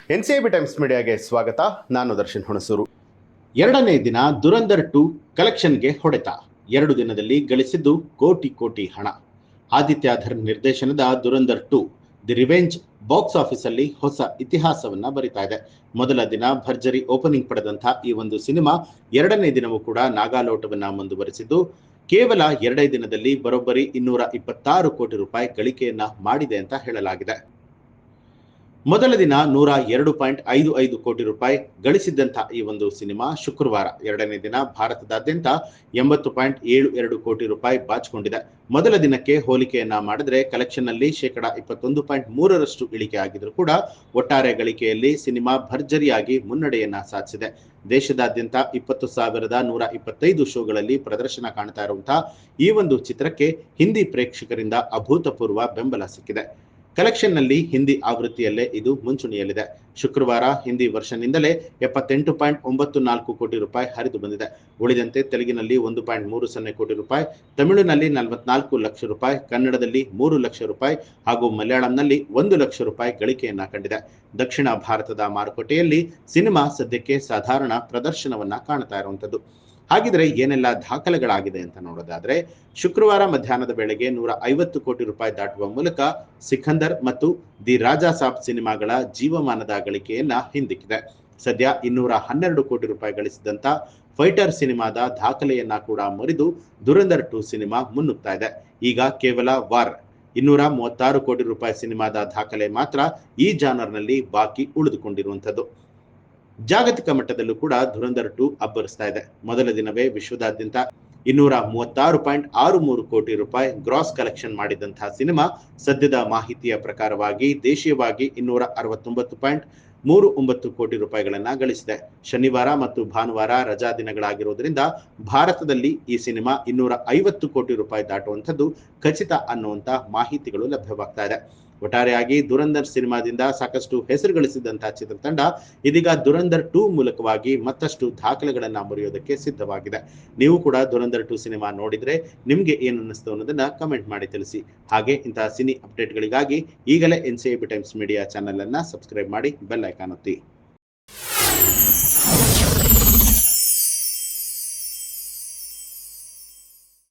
NCB times ಮೀಡಿಯಾಗೆ ಸ್ವಾಗತ. ನಾನು ದರ್ಶನ್ ಹುಣಸೂರು. ಎರಡನೇ ದಿನ ದುರಂಧರ್ 2 ಕಲೆಕ್ಷನ್ಗೆ ಹೊಡೆತ. 2 ದಿನದಲ್ಲಿ ಗಳಿಸಿದ್ದು ಕೋಟಿ ಕೋಟಿ ಹಣ. ಆದಿತ್ಯ ಧರ್ ನಿರ್ದೇಶನದ Dhurandhar 2 the revenge box office ಅಲ್ಲಿ ಹೊಸ ಇತಿಹಾಸವನ್ನ ಬರಿತಾ ಇದೆ. ಮೊದಲ ದಿನ ಭರ್ಜರಿ ಓಪನಿಂಗ್ ಪಡೆದಂಥ ಈ ಒಂದು ಸಿನಿಮಾ ಎರಡನೇ ದಿನವೂ ಕೂಡ ನಾಗಾಲೋಟವನ್ನ ಮುಂದುವರಿಸಿದ್ದು ಕೇವಲ 2 ದಿನದಲ್ಲಿ ಬರೋಬ್ಬರಿ 226 ಕೋಟಿ ರೂಪಾಯಿ ಗಳಿಕೆಯನ್ನ ಮಾಡಿದೆ ಅಂತ ಹೇಳಲಾಗಿದೆ. ಮೊದಲ ದಿನ 102.55 ಕೋಟಿ ರೂಪಾಯಿ ಗಳಿಸಿದ್ದಂಥ ಈ ಒಂದು ಸಿನಿಮಾ ಶುಕ್ರವಾರ ಎರಡನೇ ದಿನ ಭಾರತದಾದ್ಯಂತ 80.72 ಕೋಟಿ ರೂಪಾಯಿ ಬಾಚಿಕೊಂಡಿದೆ. ಮೊದಲ ದಿನಕ್ಕೆ ಹೋಲಿಕೆಯನ್ನ ಮಾಡಿದ್ರೆ ಕಲೆಕ್ಷನ್ ನಲ್ಲಿ 21.3% ಇಳಿಕೆ ಆಗಿದ್ರು ಕೂಡ ಒಟ್ಟಾರೆ ಗಳಿಕೆಯಲ್ಲಿ ಸಿನಿಮಾ ಭರ್ಜರಿಯಾಗಿ ಮುನ್ನಡೆಯನ್ನ ಸಾಧಿಸಿದೆ. ದೇಶದಾದ್ಯಂತ 20,125 ಶೋಗಳಲ್ಲಿ ಪ್ರದರ್ಶನ ಕಾಣ್ತಾ ಇರುವಂತಹ ಈ ಒಂದು ಚಿತ್ರಕ್ಕೆ ಹಿಂದಿ ಪ್ರೇಕ್ಷಕರಿಂದ ಅಭೂತಪೂರ್ವ ಬೆಂಬಲ ಸಿಕ್ಕಿದೆ. ಕಲೆಕ್ಷನ್ ನಲ್ಲಿ ಹಿಂದಿ ಆವೃತ್ತಿಯಲ್ಲೇ ಇದು ಮುಂಚೂಣಿಯಲ್ಲಿದೆ. ಶುಕ್ರವಾರ ಹಿಂದಿ ವರ್ಷನ್ನಿಂದಲೇ 78.94 ಕೋಟಿ ರೂಪಾಯಿ ಹರಿದು ಬಂದಿದೆ. ಉಳಿದಂತೆ ತೆಲುಗಿನಲ್ಲಿ 1.30 ಕೋಟಿ ರೂಪಾಯಿ, ತಮಿಳಿನಲ್ಲಿ 44 ಲಕ್ಷ ರೂಪಾಯಿ, ಕನ್ನಡದಲ್ಲಿ 3 ಲಕ್ಷ ರೂಪಾಯಿ ಹಾಗೂ ಮಲಯಾಳಂನಲ್ಲಿ 1 ಲಕ್ಷ ರೂಪಾಯಿ ಗಳಿಕೆಯನ್ನ ಕಂಡಿದೆ. ದಕ್ಷಿಣ ಭಾರತದ ಮಾರುಕಟ್ಟೆಯಲ್ಲಿ ಸಿನಿಮಾ ಸದ್ಯಕ್ಕೆ ಸಾಧಾರಣ ಪ್ರದರ್ಶನವನ್ನ ಕಾಣ್ತಾ ಇರುವಂತದ್ದು. ಹಾಗಿದ್ರೆ ಏನೆಲ್ಲ ದಾಖಲೆಗಳಾಗಿದೆ ಅಂತ ನೋಡೋದಾದ್ರೆ, ಶುಕ್ರವಾರ ಮಧ್ಯಾಹ್ನದ ವೇಳೆಗೆ 150 ಕೋಟಿ ರೂಪಾಯಿ ದಾಟುವ ಮೂಲಕ ಸಿಕಂದರ್ ಮತ್ತು ದಿ ರಾಜಾ ಸಾಬ್ ಸಿನಿಮಾಗಳ ಜೀವಮಾನದ ಗಳಿಕೆಯನ್ನ ಹಿಂದಿಕ್ಕಿದೆ. ಸದ್ಯ 212 ಕೋಟಿ ರೂಪಾಯಿ ಗಳಿಸಿದಂತ ಫೈಟರ್ ಸಿನಿಮಾದ ದಾಖಲೆಯನ್ನ ಕೂಡ ಮುರಿದು ದುರಂಧರ್ 2 ಸಿನಿಮಾ ಮುನ್ನುಗ್ತಾ ಇದೆ. ಈಗ ಕೇವಲ ವಾರ್ 236 ಕೋಟಿ ರೂಪಾಯಿ ಸಿನಿಮಾದ ದಾಖಲೆ ಮಾತ್ರ ಈ ಜಾನರ್ನಲ್ಲಿ ಬಾಕಿ ಉಳಿದುಕೊಂಡಿರುವಂತದ್ದು. ಜಾಗತಿಕ ಮಟ್ಟದಲ್ಲೂ ಕೂಡ ದುರಂಧರ್ 2 ಅಬ್ಬರಿಸ್ತಾ ಇದೆ. ಮೊದಲ ದಿನವೇ ವಿಶ್ವದಾದ್ಯಂತ 236.63 ಕೋಟಿ ರೂಪಾಯಿ ಗ್ರಾಸ್ ಕಲೆಕ್ಷನ್ ಮಾಡಿದಂತಹ ಸಿನಿಮಾ ಸದ್ಯದ ಮಾಹಿತಿಯ ಪ್ರಕಾರವಾಗಿ ದೇಶೀಯವಾಗಿ 269.39 ಕೋಟಿ ರೂಪಾಯಿಗಳನ್ನ ಗಳಿಸಿದೆ. ಶನಿವಾರ ಮತ್ತು ಭಾನುವಾರ ರಜಾ ದಿನಗಳಾಗಿರೋದ್ರಿಂದ ಭಾರತದಲ್ಲಿ ಈ ಸಿನಿಮಾ 250 ಕೋಟಿ ರೂಪಾಯಿ ದಾಟುವಂಥದ್ದು ಖಚಿತ ಅನ್ನುವಂತ ಮಾಹಿತಿಗಳು ಲಭ್ಯವಾಗ್ತಾ ಇದೆ. ಒಟ್ಟಾರೆಯಾಗಿ ದುರಂಧರ್ ಸಿನಿಮಾದಿಂದ ಸಾಕಷ್ಟು ಹೆಸರು ಗಳಿಸಿದಂತಹ ಚಿತ್ರತಂಡ ಇದೀಗ ದುರಂಧರ್ 2 ಮೂಲಕವಾಗಿ ಮತ್ತಷ್ಟು ದಾಖಲೆಗಳನ್ನ ಮುರಿಯೋದಕ್ಕೆ ಸಿದ್ಧವಾಗಿದೆ. ನೀವು ಕೂಡ ದುರಂಧರ್ 2 ಸಿನಿಮಾ ನೋಡಿದ್ರೆ ನಿಮ್ಗೆ ಏನು ಅನ್ನಿಸ್ತು ಅನ್ನೋದನ್ನ ಕಮೆಂಟ್ ಮಾಡಿ ತಿಳಿಸಿ. ಹಾಗೆ ಇಂತಹ ಸಿನಿ ಅಪ್ಡೇಟ್ಗಳಿಗಾಗಿ ಈಗಲೇ ಎನ್ಸಿಬಿ ಟೈಮ್ಸ್ ಮೀಡಿಯಾ ಚಾನೆಲ್ ಅನ್ನ ಸಬ್ಸ್ಕ್ರೈಬ್ ಮಾಡಿ ಬೆಲ್ ಐಕಾನ್ ಒತ್ತಿ.